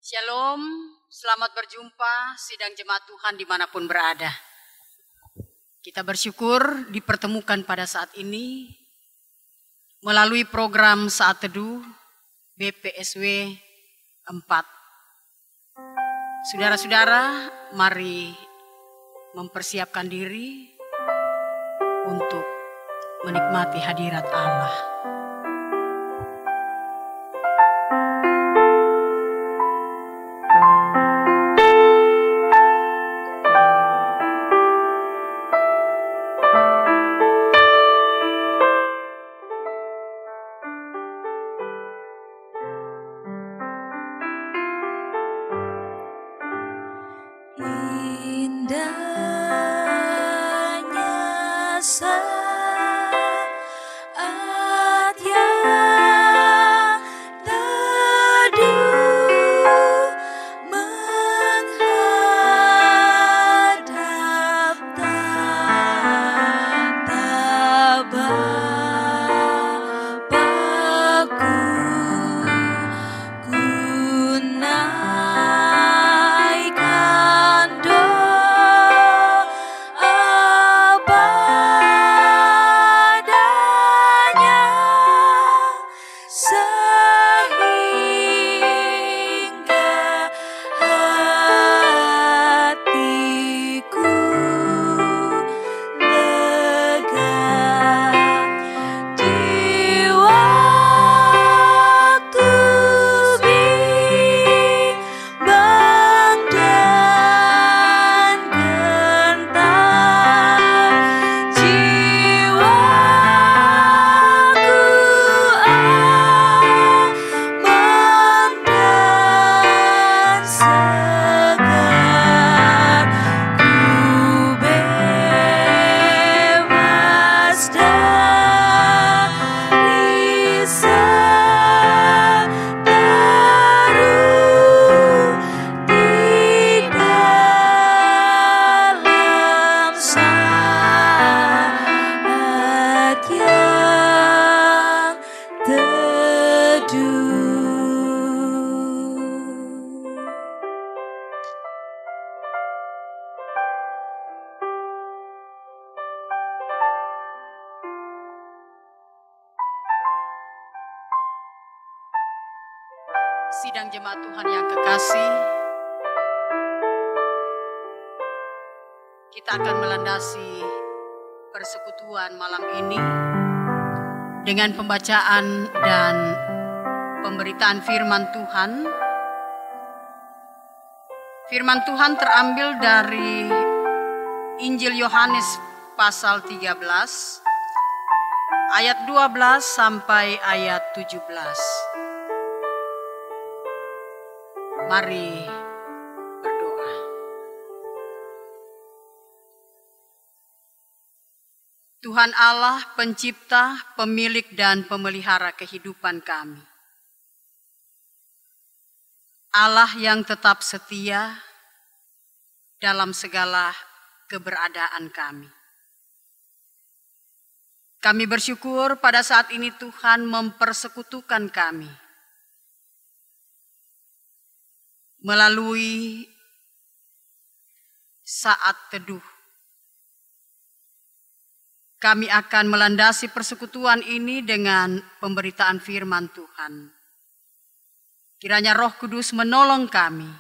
Shalom, selamat berjumpa sidang jemaat Tuhan dimanapun berada. Kita bersyukur dipertemukan pada saat ini melalui program Saat Teduh BPSW 4. Saudara-saudara, mari mempersiapkan diri untuk menikmati hadirat Allah. Sidang jemaat Tuhan yang kekasih, kita akan melandasi persekutuan malam ini dengan pembacaan dan pemberitaan firman Tuhan. Firman Tuhan terambil dari Injil Yohanes pasal 13 ayat 12 sampai ayat 17. Mari berdoa. Tuhan Allah, pencipta, pemilik dan pemelihara kehidupan kami. Allah yang tetap setia dalam segala keberadaan kami. Kami bersyukur pada saat ini Tuhan mempersekutukan kami melalui saat teduh. Kami akan melandasi persekutuan ini dengan pemberitaan firman Tuhan. Kiranya Roh Kudus menolong kami,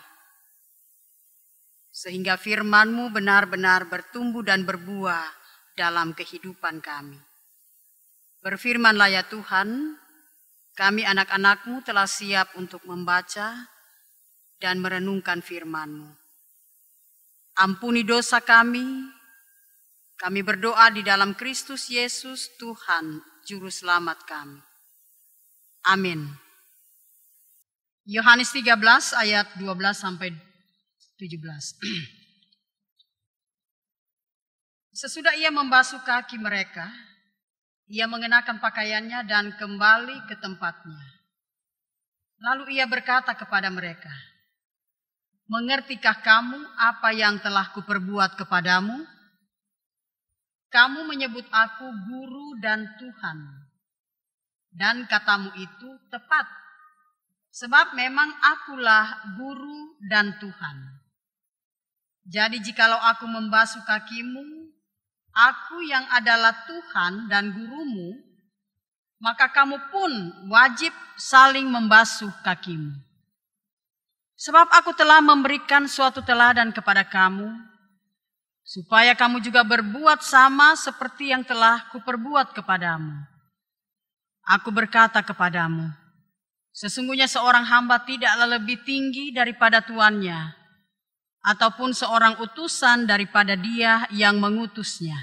sehingga firman-Mu benar-benar bertumbuh dan berbuah dalam kehidupan kami. Berfirmanlah ya Tuhan, kami anak-anak-Mu telah siap untuk membaca dan merenungkan firman-Mu. Ampuni dosa kami berdoa di dalam Kristus Yesus Tuhan Juru Selamat kami. Amin. Yohanes 13 ayat 12 sampai 17. Sesudah ia membasuh kaki mereka, ia mengenakan pakaiannya dan kembali ke tempatnya. Lalu ia berkata kepada mereka, "Mengertikah kamu apa yang telah kuperbuat kepadamu? Kamu menyebut aku guru dan Tuhan, dan katamu itu tepat, Sebab memang akulah guru dan Tuhan. Jadi jikalau aku membasuh kakimu, aku yang adalah Tuhan dan gurumu, maka kamu pun wajib saling membasuh kakimu. Sebab aku telah memberikan suatu teladan kepada kamu, supaya kamu juga berbuat sama seperti yang telah kuperbuat kepadamu. Aku berkata kepadamu, sesungguhnya seorang hamba tidaklah lebih tinggi daripada tuannya, ataupun seorang utusan daripada dia yang mengutusnya.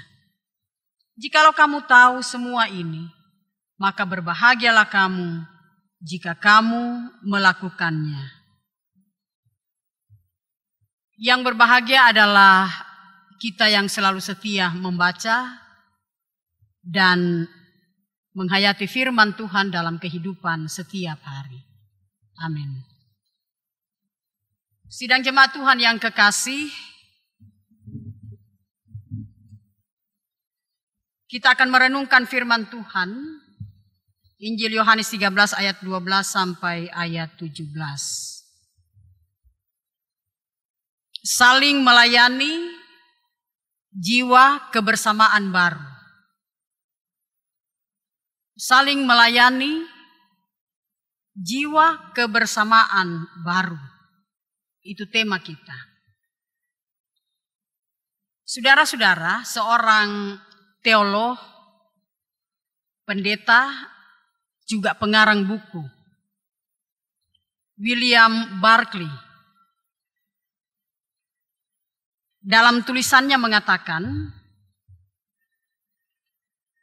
Jikalau kamu tahu semua ini, maka berbahagialah kamu jika kamu melakukannya. Yang berbahagia adalah kita yang selalu setia membaca dan menghayati firman Tuhan dalam kehidupan setiap hari. Amin. Sidang jemaat Tuhan yang kekasih, kita akan merenungkan firman Tuhan, Injil Yohanes 13 ayat 12 sampai ayat 17. Saling melayani, jiwa kebersamaan baru. Saling melayani, jiwa kebersamaan baru. Itu tema kita. Saudara-saudara, seorang teolog, pendeta, juga pengarang buku, William Barclay, dalam tulisannya mengatakan,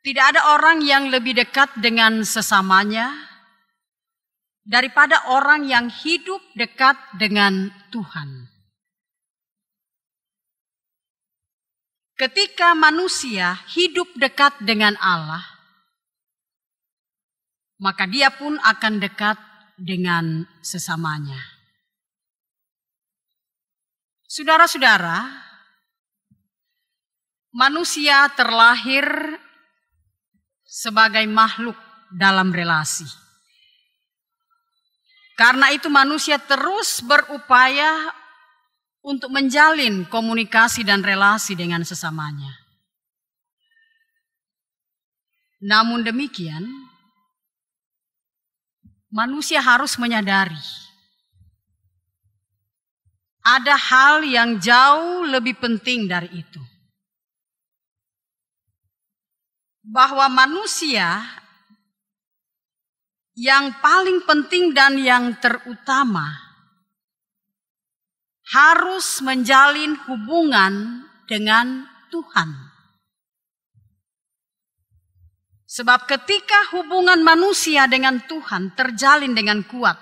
tidak ada orang yang lebih dekat dengan sesamanya daripada orang yang hidup dekat dengan Tuhan. Ketika manusia hidup dekat dengan Allah, maka dia pun akan dekat dengan sesamanya. Saudara-saudara, manusia terlahir sebagai makhluk dalam relasi. Karena itu manusia terus berupaya untuk menjalin komunikasi dan relasi dengan sesamanya. Namun demikian, manusia harus menyadari ada hal yang jauh lebih penting dari itu. Bahwa manusia yang paling penting dan yang terutama harus menjalin hubungan dengan Tuhan. Sebab ketika hubungan manusia dengan Tuhan terjalin dengan kuat,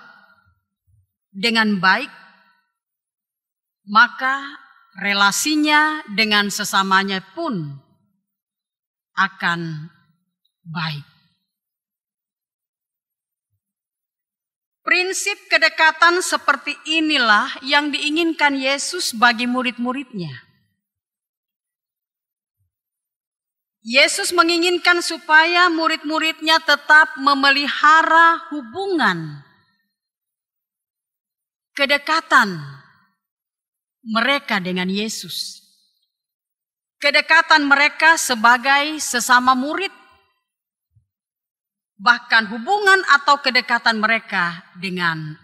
dengan baik, maka relasinya dengan sesamanya pun akan baik. Prinsip kedekatan seperti inilah yang diinginkan Yesus bagi murid-muridnya. Yesus menginginkan supaya murid-muridnya tetap memelihara hubungan kedekatan mereka dengan Yesus. Kedekatan mereka sebagai sesama murid, bahkan hubungan atau kedekatan mereka dengan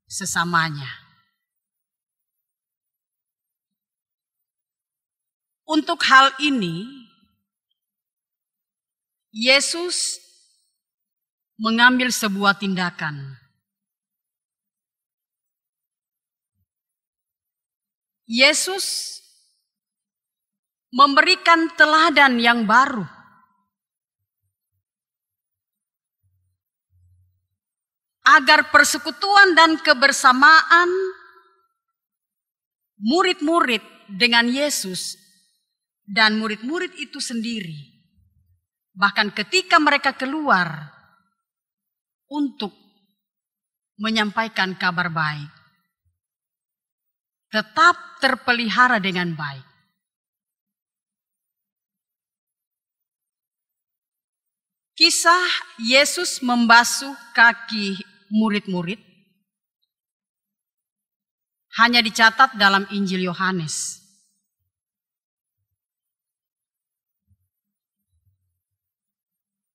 sesamanya. Untuk hal ini, Yesus mengambil sebuah tindakan. Yesus memberikan teladan yang baru. Agar persekutuan dan kebersamaan murid-murid dengan Yesus dan murid-murid itu sendiri, bahkan ketika mereka keluar untuk menyampaikan kabar baik, tetap terpelihara dengan baik. Kisah Yesus membasuh kaki murid-murid hanya dicatat dalam Injil Yohanes.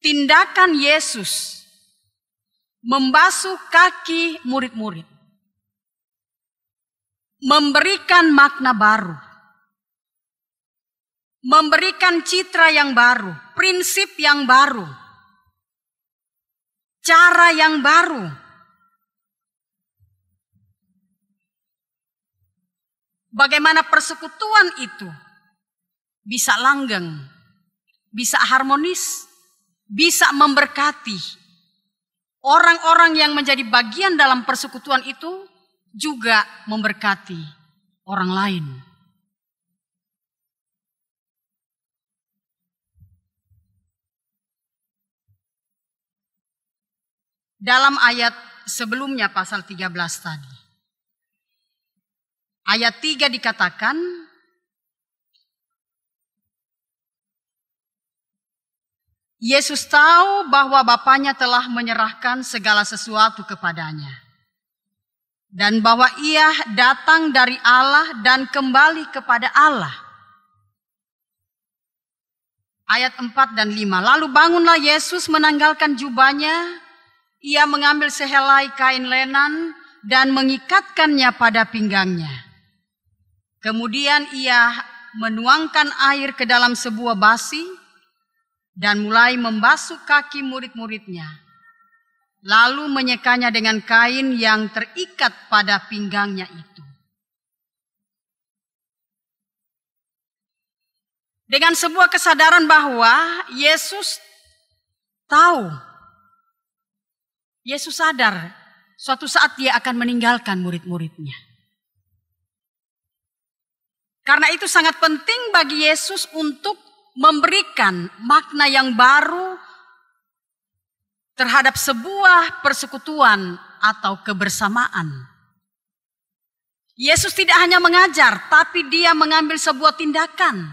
Tindakan Yesus membasuh kaki murid-murid memberikan makna baru, memberikan citra yang baru, prinsip yang baru, cara yang baru. Bagaimana persekutuan itu bisa langgeng, bisa harmonis, bisa memberkati. Orang-orang yang menjadi bagian dalam persekutuan itu juga memberkati orang lain. Dalam ayat sebelumnya pasal 13 tadi. Ayat 3 dikatakan, Yesus tahu bahwa Bapanya telah menyerahkan segala sesuatu kepadanya. Dan bahwa ia datang dari Allah dan kembali kepada Allah. Ayat 4 dan 5. Lalu bangunlah Yesus menanggalkan jubahnya. Ia mengambil sehelai kain lenan dan mengikatkannya pada pinggangnya. Kemudian ia menuangkan air ke dalam sebuah basi dan mulai membasuh kaki murid-muridnya. Lalu menyekanya dengan kain yang terikat pada pinggangnya itu. Dengan sebuah kesadaran bahwa Yesus tahu, Yesus sadar suatu saat dia akan meninggalkan murid-muridnya. Karena itu sangat penting bagi Yesus untuk memberikan makna yang baru terhadap sebuah persekutuan atau kebersamaan. Yesus tidak hanya mengajar, tapi dia mengambil sebuah tindakan.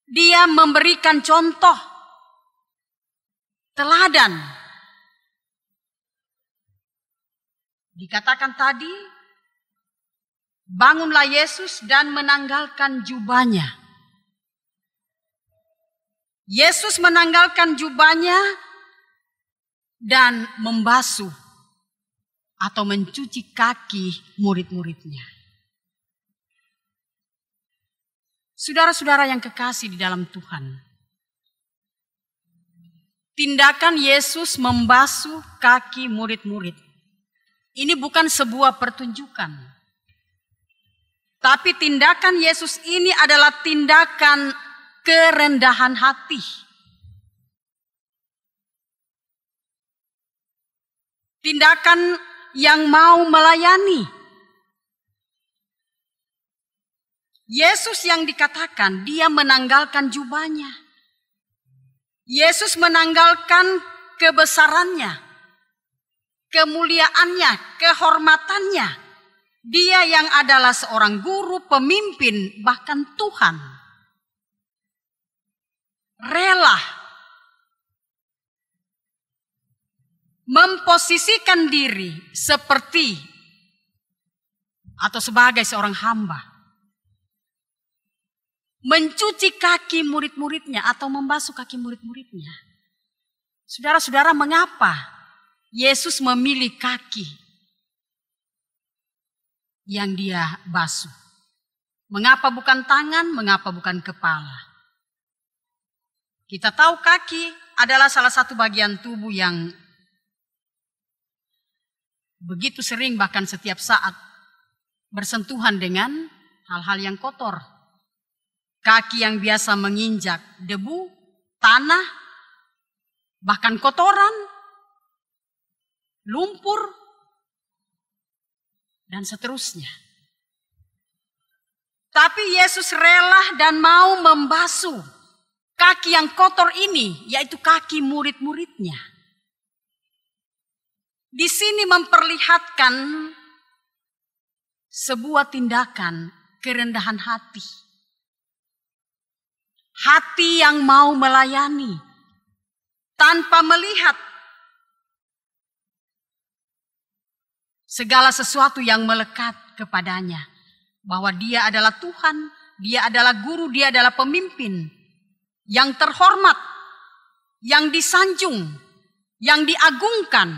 Dia memberikan contoh, teladan. Dikatakan tadi, bangunlah Yesus dan menanggalkan jubahnya. Yesus menanggalkan jubahnya dan membasuh atau mencuci kaki murid-muridnya. Saudara-saudara yang kekasih di dalam Tuhan, tindakan Yesus membasuh kaki murid-murid ini bukan sebuah pertunjukan, tapi tindakan Yesus ini adalah tindakan kerendahan hati. Tindakan yang mau melayani. Yesus yang dikatakan dia menanggalkan jubahnya. Yesus menanggalkan kebesarannya, kemuliaannya, kehormatannya. Dia yang adalah seorang guru, pemimpin, bahkan Tuhan. Rela memposisikan diri seperti atau sebagai seorang hamba, mencuci kaki murid-muridnya atau membasuh kaki murid-muridnya. Saudara-saudara, mengapa Yesus memilih kaki yang dia basuh? Mengapa bukan tangan, mengapa bukan kepala? Kita tahu kaki adalah salah satu bagian tubuh yang begitu sering bahkan setiap saat bersentuhan dengan hal-hal yang kotor. Kaki yang biasa menginjak debu, tanah, bahkan kotoran, lumpur, dan seterusnya. Tapi Yesus rela dan mau membasuh kaki yang kotor ini, yaitu kaki murid-muridnya. Di sini memperlihatkan sebuah tindakan kerendahan hati. Hati yang mau melayani tanpa melihat segala sesuatu yang melekat kepadanya. Bahwa dia adalah Tuhan, dia adalah guru, dia adalah pemimpin yang terhormat, yang disanjung, yang diagungkan.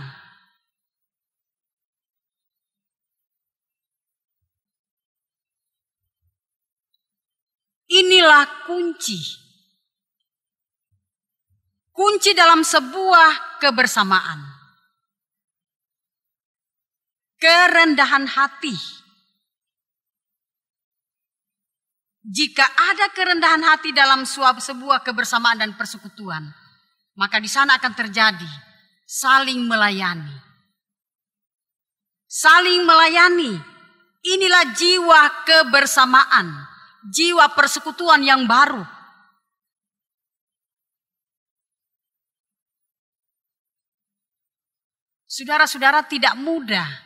Inilah kunci. Kunci dalam sebuah kebersamaan. Kerendahan hati. Jika ada kerendahan hati dalam sebuah kebersamaan dan persekutuan, maka di sana akan terjadi saling melayani. Saling melayani. Inilah jiwa kebersamaan, jiwa persekutuan yang baru. Saudara-saudara, tidak mudah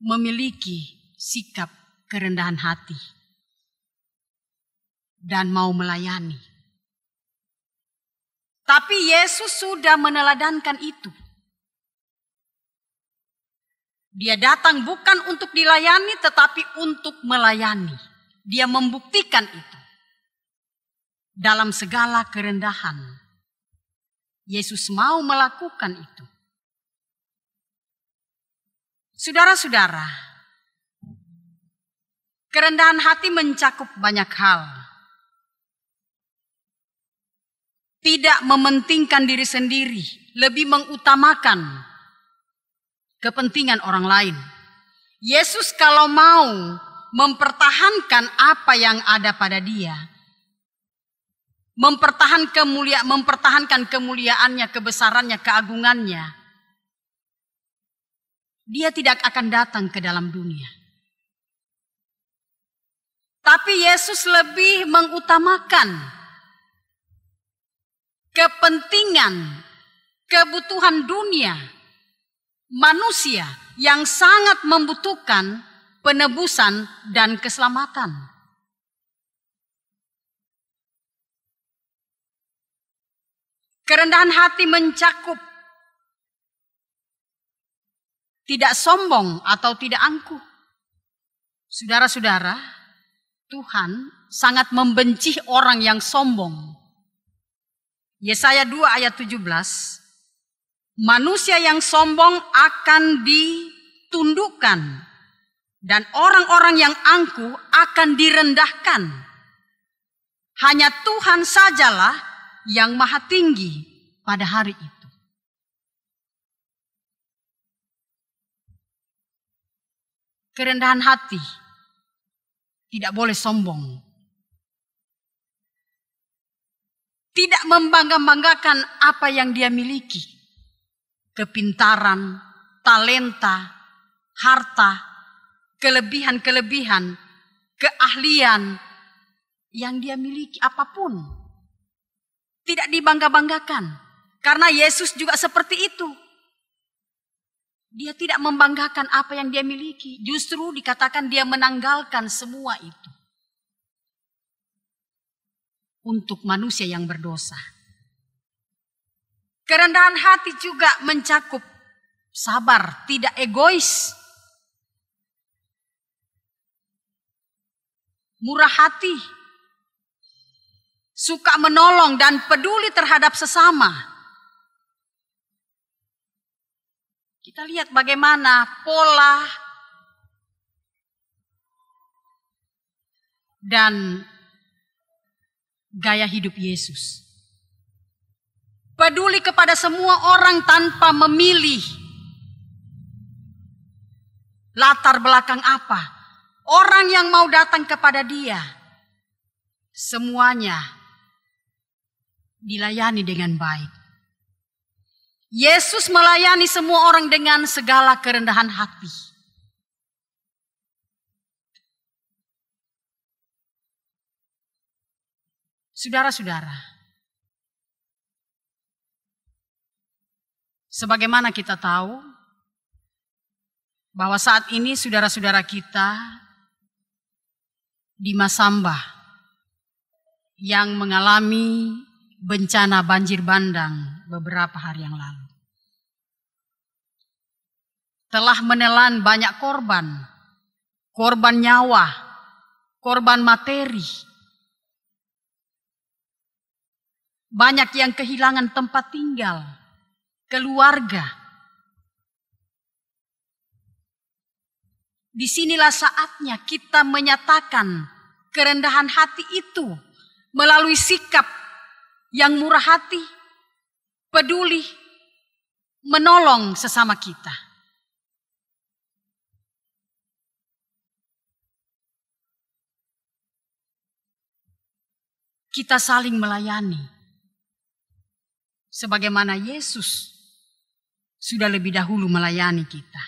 memiliki sikap kerendahan hati dan mau melayani. Tapi Yesus sudah meneladankan itu. Dia datang bukan untuk dilayani tetapi untuk melayani. Dia membuktikan itu. Dalam segala kerendahan, Yesus mau melakukan itu. Saudara-saudara, kerendahan hati mencakup banyak hal. Tidak mementingkan diri sendiri, lebih mengutamakan kepentingan orang lain. Yesus kalau mau mempertahankan apa yang ada pada dia, mempertahankan kemuliaannya, kebesarannya, keagungannya, dia tidak akan datang ke dalam dunia. Tapi Yesus lebih mengutamakan kepentingan, kebutuhan dunia, manusia yang sangat membutuhkan penebusan dan keselamatan. Kerendahan hati mencakup tidak sombong atau tidak angkuh. Saudara-saudara, Tuhan sangat membenci orang yang sombong. Yesaya 2 ayat 17, manusia yang sombong akan ditundukkan dan orang-orang yang angkuh akan direndahkan. Hanya Tuhan sajalah yang maha tinggi pada hari itu. Kerendahan hati tidak boleh sombong. Tidak membangga-banggakan apa yang dia miliki. Kepintaran, talenta, harta, kelebihan-kelebihan, keahlian yang dia miliki apapun. Tidak dibangga-banggakan. Karena Yesus juga seperti itu. Dia tidak membanggakan apa yang dia miliki. Justru dikatakan dia menanggalkan semua itu. Untuk manusia yang berdosa. Kerendahan hati juga mencakup sabar, tidak egois. Murah hati. Suka menolong dan peduli terhadap sesama. Kita lihat bagaimana pola dan gaya hidup Yesus. Peduli kepada semua orang tanpa memilih latar belakang apa. Orang yang mau datang kepada dia, semuanya dilayani dengan baik. Yesus melayani semua orang dengan segala kerendahan hati. Saudara-saudara, sebagaimana kita tahu bahwa saat ini saudara-saudara kita di Masamba yang mengalami bencana banjir bandang beberapa hari yang lalu. telah menelan banyak korban, korban nyawa, korban materi. Banyak yang kehilangan tempat tinggal, keluarga. Disinilah saatnya kita menyatakan kerendahan hati itu melalui sikap yang murah hati, peduli, menolong sesama kita. Kita saling melayani, sebagaimana Yesus sudah lebih dahulu melayani kita.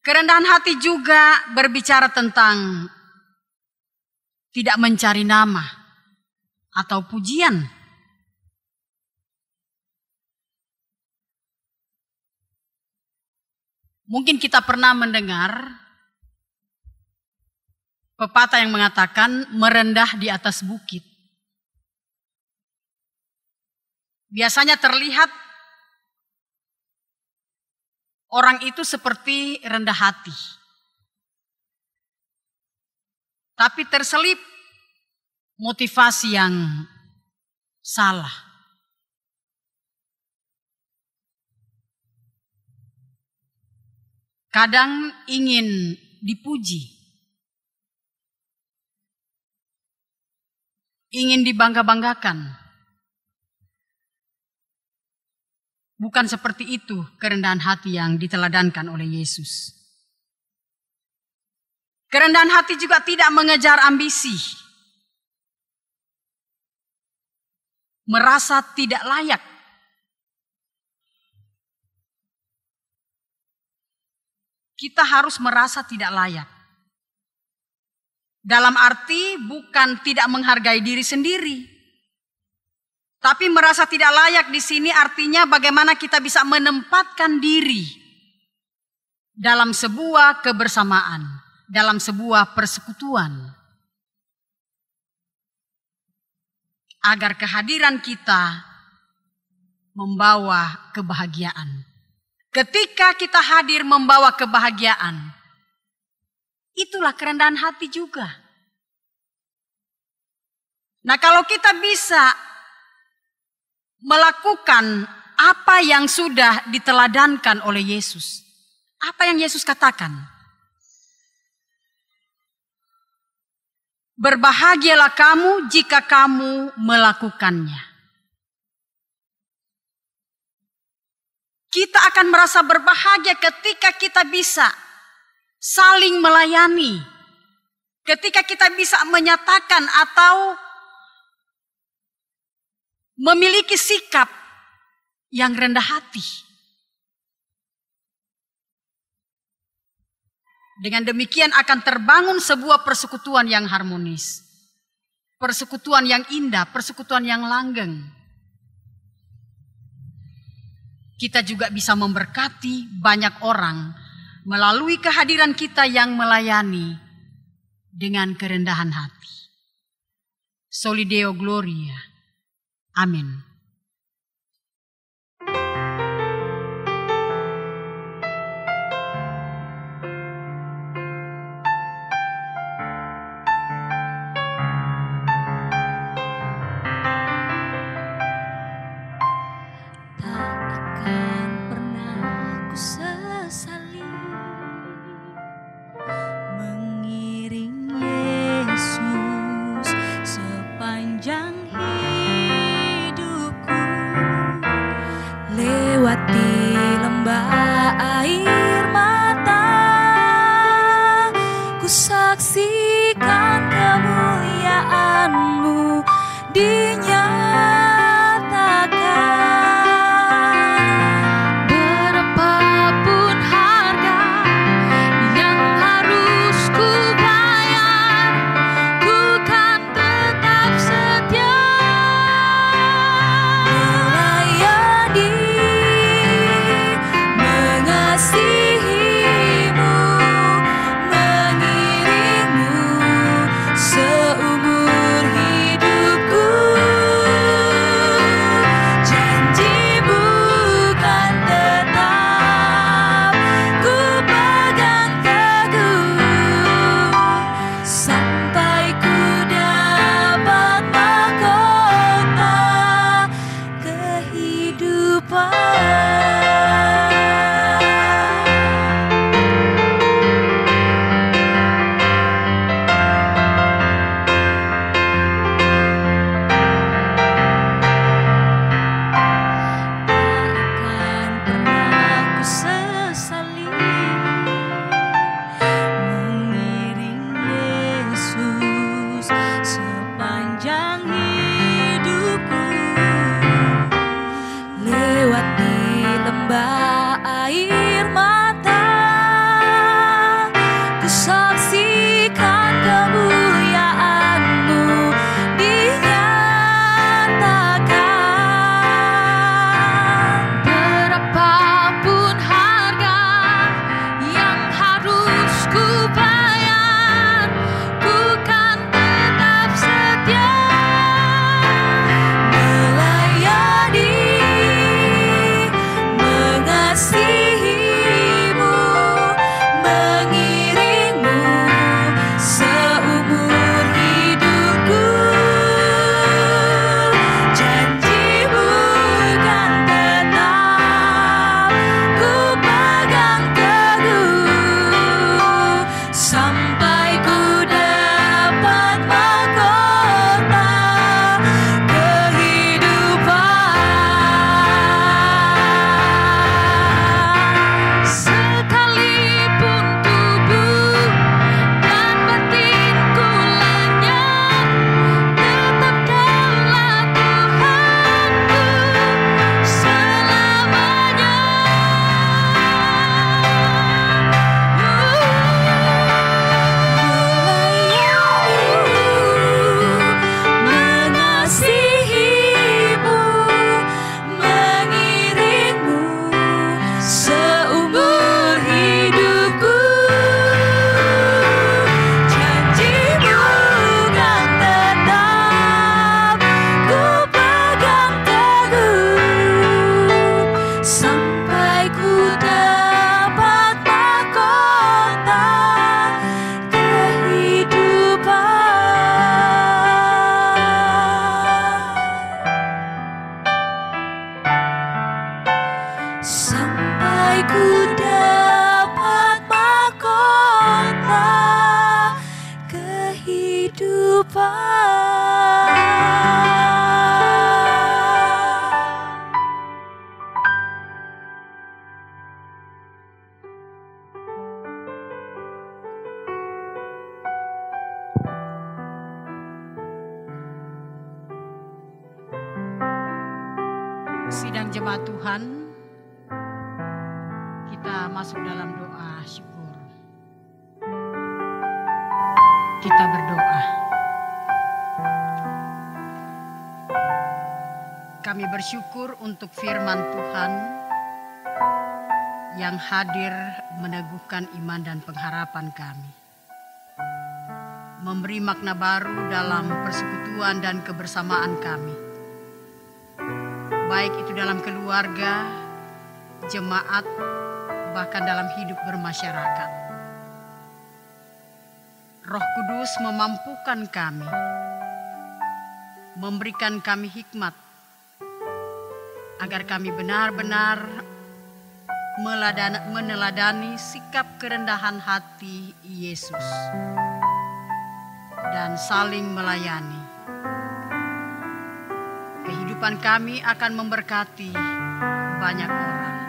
Kerendahan hati juga berbicara tentang tidak mencari nama atau pujian. Mungkin kita pernah mendengar pepatah yang mengatakan merendah di atas bukit. Biasanya terlihat orang itu seperti rendah hati. Tapi terselip motivasi yang salah. Kadang ingin dipuji, ingin dibangga-banggakan. Bukan seperti itu kerendahan hati yang diteladankan oleh Yesus. Kerendahan hati juga tidak mengejar ambisi, merasa tidak layak. Kita harus merasa tidak layak. Dalam arti bukan tidak menghargai diri sendiri. Tapi merasa tidak layak di sini artinya bagaimana kita bisa menempatkan diri dalam sebuah kebersamaan, dalam sebuah persekutuan. Agar kehadiran kita membawa kebahagiaan. Ketika kita hadir membawa kebahagiaan, itulah kerendahan hati juga. Nah, kalau kita bisa melakukan apa yang sudah diteladankan oleh Yesus, apa yang Yesus katakan? Berbahagialah kamu jika kamu melakukannya. Kita akan merasa berbahagia ketika kita bisa saling melayani. Ketika kita bisa menyatakan atau memiliki sikap yang rendah hati. Dengan demikian akan terbangun sebuah persekutuan yang harmonis. Persekutuan yang indah, persekutuan yang langgeng. Kita juga bisa memberkati banyak orang melalui kehadiran kita yang melayani dengan kerendahan hati. Soli Deo Gloria. Amin. sampai ku dapat mahkota kehidupan. Sidang jemaat Tuhan, kita masuk dalam doa syukur. Kita berdoa. Kami bersyukur untuk firman Tuhan yang hadir meneguhkan iman dan pengharapan kami. Memberi makna baru dalam persekutuan dan kebersamaan kami. Baik itu dalam keluarga, jemaat, bahkan dalam hidup bermasyarakat. Roh Kudus memampukan kami, memberikan kami hikmat, agar kami benar-benar meneladani sikap kerendahan hati Yesus dan saling melayani. Kehidupan kami akan memberkati banyak orang.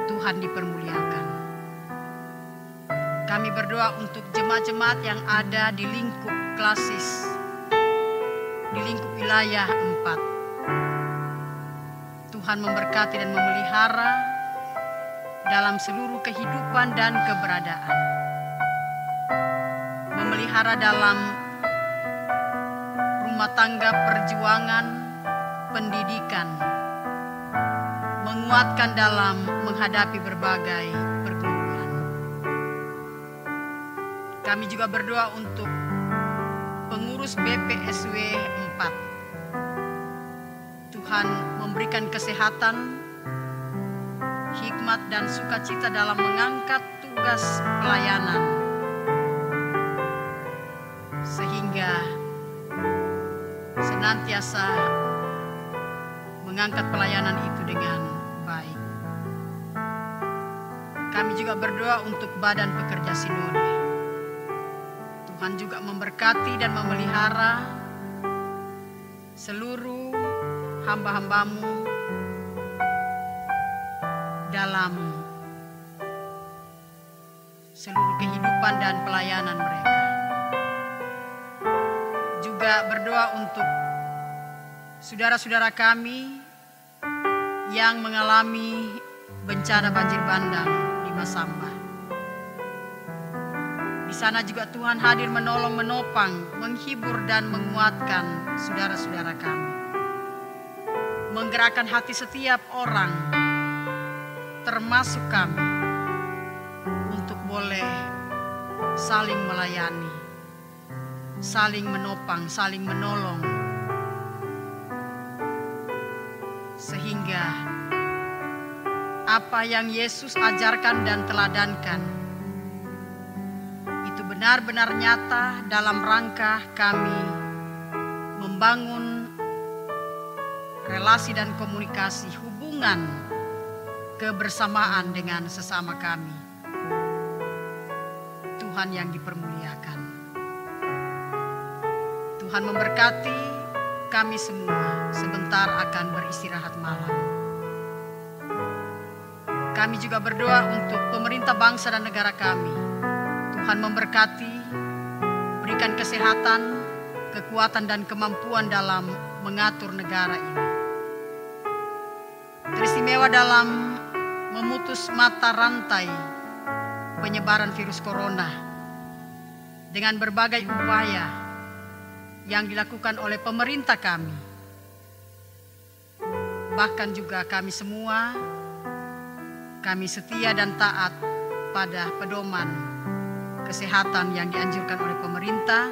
Tuhan dipermuliakan. Kami berdoa untuk jemaat-jemaat yang ada di lingkup klasis, di lingkup wilayah 4. Tuhan memberkati dan memelihara dalam seluruh kehidupan dan keberadaan. Memelihara dalam rumah tangga, perjuangan, pendidikan, menguatkan dalam menghadapi berbagai pergumulan. Kami juga berdoa untuk pengurus BPSW 4. Tuhan memberikan kesehatan, hikmat dan sukacita dalam mengangkat tugas pelayanan, sehingga senantiasa mengangkat pelayanan itu dengan baik. Kami juga berdoa untuk badan pekerja sinode. Tuhan juga memberkati dan memelihara seluruh hamba-hambamu dalam seluruh kehidupan dan pelayanan mereka. Juga berdoa untuk saudara-saudara kami yang mengalami bencana banjir bandang di Masamba. Di sana juga Tuhan hadir menolong, menopang, menghibur dan menguatkan saudara-saudara kami. Menggerakkan hati setiap orang, termasuk kami, untuk boleh saling melayani, saling menopang, saling menolong, sehingga apa yang Yesus ajarkan dan teladankan itu benar-benar nyata dalam rangka kami membangun relasi dan komunikasi, hubungan kebersamaan dengan sesama kami. Tuhan yang dipermuliakan. Tuhan memberkati kami semua. Sebentar akan beristirahat malam. Kami juga berdoa untuk pemerintah bangsa dan negara kami. Tuhan memberkati, berikan kesehatan, kekuatan dan kemampuan dalam mengatur negara ini. Teristimewa dalam memutus mata rantai penyebaran virus corona dengan berbagai upaya yang dilakukan oleh pemerintah kami. Bahkan juga kami semua, kami setia dan taat pada pedoman kesehatan yang dianjurkan oleh pemerintah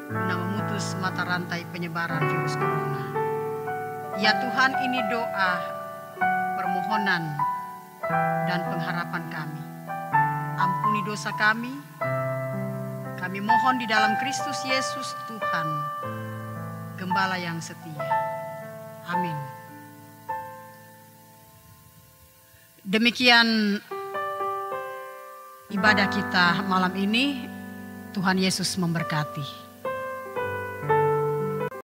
guna memutus mata rantai penyebaran virus corona. Ya Tuhan, ini doa, permohonan dan pengharapan kami. Ampuni dosa kami. Kami mohon di dalam Kristus Yesus Tuhan, Gembala yang setia. Amin. Demikian ibadah kita malam ini. Tuhan Yesus memberkati.